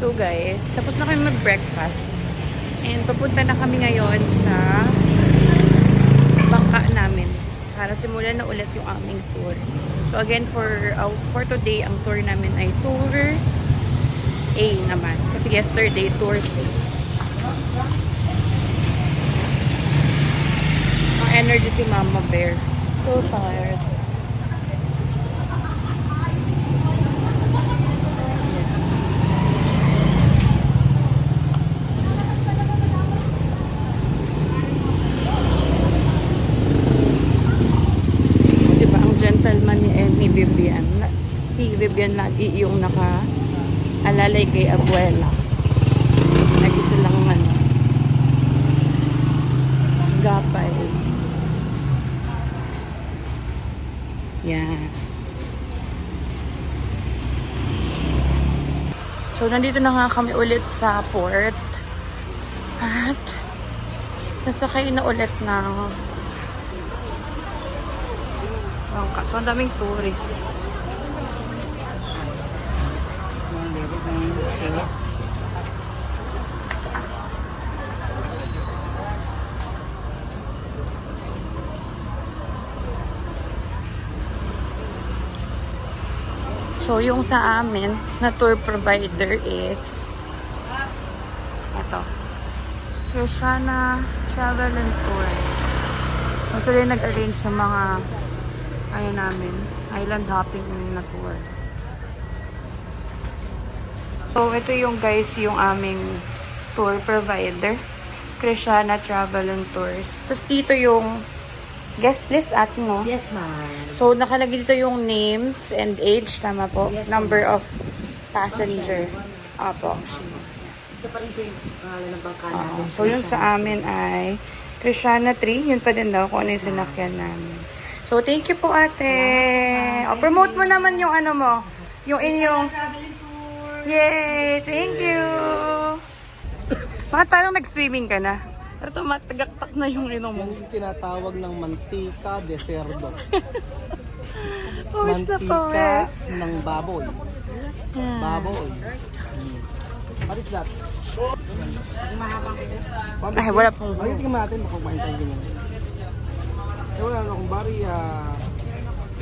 So guys, tapos na kami mag-breakfast. And papunta na kami ngayon sa bangka namin para simulan na ulit yung aming tour. So again, for today, ang tour namin ay tour A naman. Kasi yesterday, tour C. Ang energy si Mama Bear. So tired. Gentleman ni Vivian. Si Vivian lagi yung naka-alalay kay Abuela. Nag-isa lang gapay. Yan. So, nandito na nga kami ulit sa port. At nasakay na ulit ng bangka. So, ang daming tourists. So, yung sa amin na tour provider is ito. Krishana Travel and Tours. So, sila nag-arrange ng mga namin, island hopping na tour. So, ito yung guys, yung aming tour provider. Krishana Travel and Tours. Tapos dito yung guest list atin, no? Yes, ma'am. So, nakalagay dito yung names and age, tama po? Yes, number of passenger. Apo. Ito pa rin po yung pangalan ng bangka natin. So, yun sa amin ay Krishana 3. Yun pa din daw kung ano yung sinakyan namin. So, thank you po, ate. O, promote mo naman yung ano mo. Yung inyong... Yay! Thank you! Bakit parang nag-swimming ka na? Pero tumatagaktak na yung inom mo. Yan yung tinatawag ng mantika de cerdo. Pawis na Mantika pawis. ng baboy. Baboy. What is that? Ay, wala pong... Ay, tingnan natin baka kumain tayo ganyan. Eh, wala na akong bari.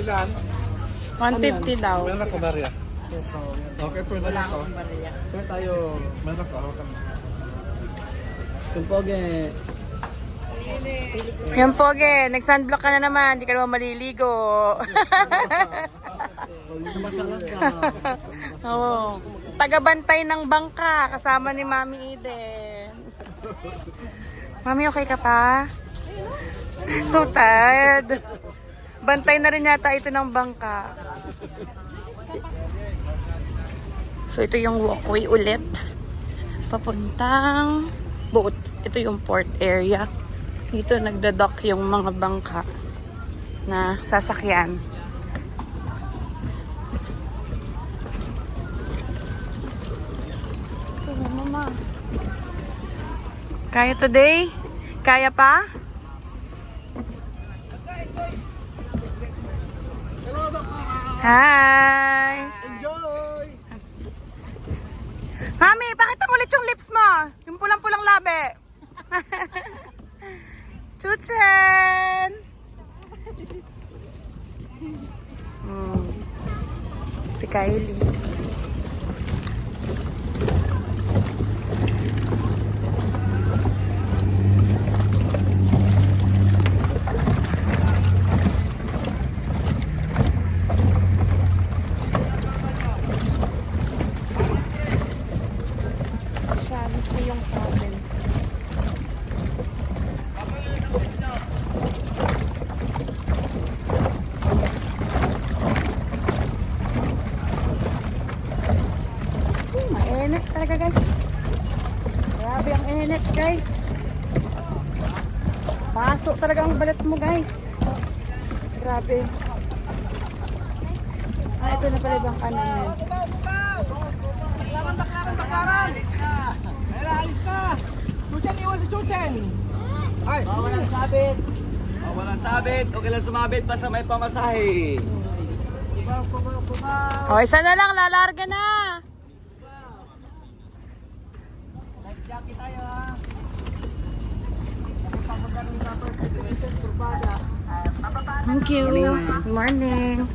Ilan? 150 daw. Meron ako barya. Okay, pwede na ako. Saan tayo? Meron ako. Hawakan mo. Tumpoge. Yan po, ge. Nag-sunblock ka na naman. Hindi ka naman maliligo. Masalag ka. Oo. Tagabantay ng bangka. Kasama ni Mami Eden. Mami, okay ka pa? So tired. Bantay na rin yata ito ng bangka. So, ito yung walkway ulit. Papuntang boat. Ito yung port area. Dito nagda-dock yung mga bangka na sasakyan. Mama. Kaya today? Kaya pa? Hi! Enjoy! Mami, bakit ang ulit yung lips mo? Yung pulang-pulang labi. Chuchen! Si Kylie. Ito yung sa amin. Mainit talaga, guys. Grabe ang init, guys. Pasok talaga ang balat mo, guys. Grabe. Ito na pala bang kanan. Alis na! Chuchen, iwan si Chuchen! Ay! Walang sabit. Walang sabit. Okay lang sumabit basta may pamasahe. O, isa na lang, lalarga na. Thank you. Good morning.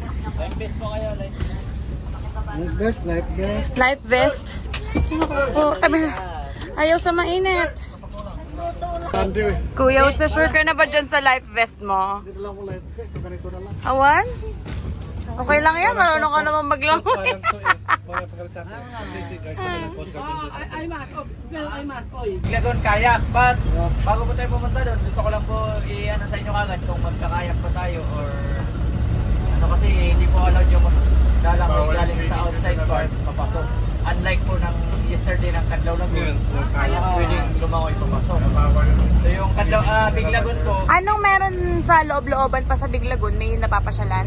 Life best, life best. Life vest. Oh, tabi. Ayaw sa mainit. Andre, Kuya, sure ka na ba dyan sa life vest mo? dito lang ko life best. So ganito na lang. Awan? Okay lang yan. Marunong ka naman maglangoy. Parang to eh. Parang pagkala sa akin. Kasi si Guard ko lang post card din. Lagon kayak, but bago po tayo pumunta doon, gusto ko lang po i-ano sa inyo kagad kung magkakayak pa tayo or ano kasi hindi po allowed yung maglalangoy galing sa outside part papasok. Unlike po ng yesterday ng Kadlaw Lagoon, pwedeng lumangoy papasok. So yung Kadlaw, Big Lagoon po, Anong meron sa loob-looban pa sa Big Lagoon? May napapasyalan?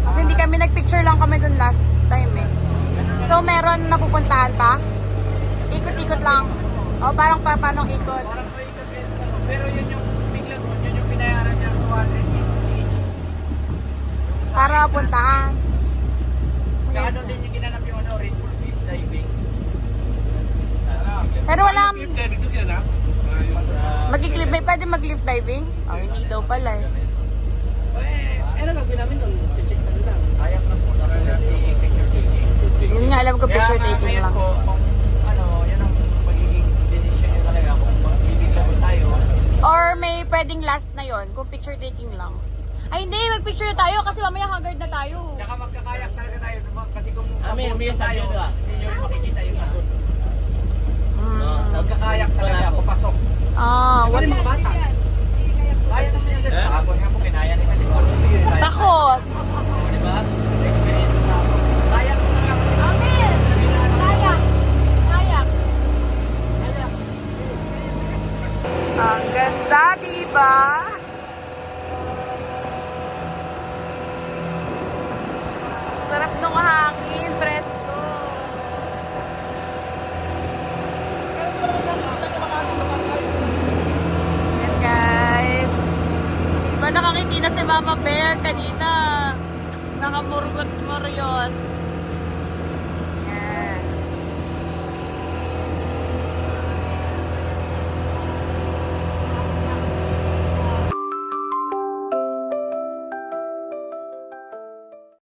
Kasi hindi kami nagpicture lang kami dun last time eh. So meron napupuntahan pa? Ikot-ikot lang. O parang paano ikot? parang po ikot din sa loob. Pero yun yung Big Lagoon, yun yung pinayaran niya 200 pesos each. Para mapuntahan. Tsaka doon din yung ginanap yung ano, Red Bull Beach Diving. Pero wala, Diving to yan ha? mag-cliff, may pwede mag-cliff diving? Oh, hindi daw pala eh. Ano gagawin namin doon? Check na lang. Kayak na po tapos si picture taking. Yun nga, alam ko picture Kaya nga, taking ngayon lang. po, kung ano, yun ang magiging decision nyo talaga kung mag-bibig lang tayo. Or may pwedeng last na yon kung picture taking lang. Ay hindi, mag-picture na tayo kasi mamaya haggard na tayo. Tsaka magkakayak talaga tayo naman kasi kung sa boat tayo, hindi nyo rin makikita yung lagoon. Magkakayak talaga, papasok. What? Mga bata. Kaya na siya sa kahapon nga po, kinaya nila. Di ba? Sige, kaya. Takot. Di ba? Experience na ako. Kaya ko na lang. Amen! Kayak! Kayak! Ang ganda, diba? Sarap nung hangin, presko. Yan guys. Diba nakangiti na si Mama Bear kanina? Nakamurgot-muryon.